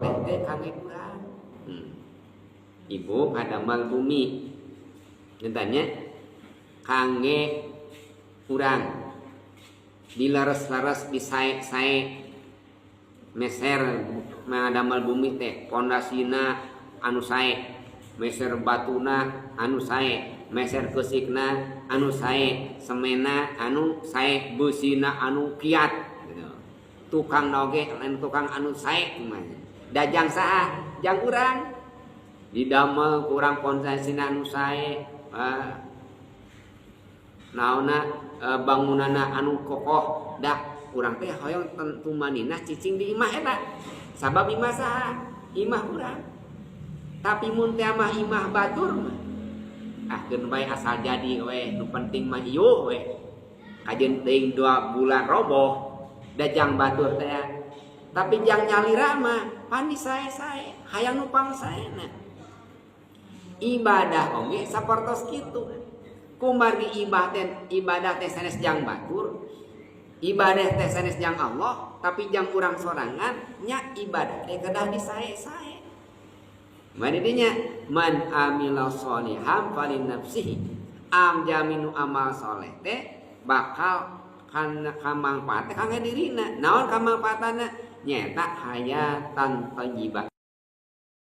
teh kangge urang. Ibu ngadamal bumi nyatanya kangge urang dilaras-laras disae-sae meser ngadamal bumi teh pondasina anu sae meser batuna anu sae meser kesikna anu sae semena anu sae beusina anu kiat gitu. Tukang noge lain tukang anu sae kumaha dajang saha jang urang didamel kurang pondasina anu sae naonna bangunana anu kokoh dah urang teh hoyong tentu manina cicing di imah eta sabab imah saha imah urang tapi mun teh mah imah batur mah keun bae asal jadi we nu penting mah ieu we kajeun teuing 2 bulan roboh dajang batur teh tapi jang nyalira mah pan disae-sae hayang nu pangsaena ibadah oge sapertos kitu kumargi ibadah teh sanes jang batur ibadah teh sanes jang Allah tapi jang urang sorangan nya ibadah teh kedah disae-sae mane dinya man amila sholihan falin nafsihi am jaminu amal soleh teh bakal kana kamangpaat teh kangge dirina naon kamangpaatana nyata hayatan thayyibah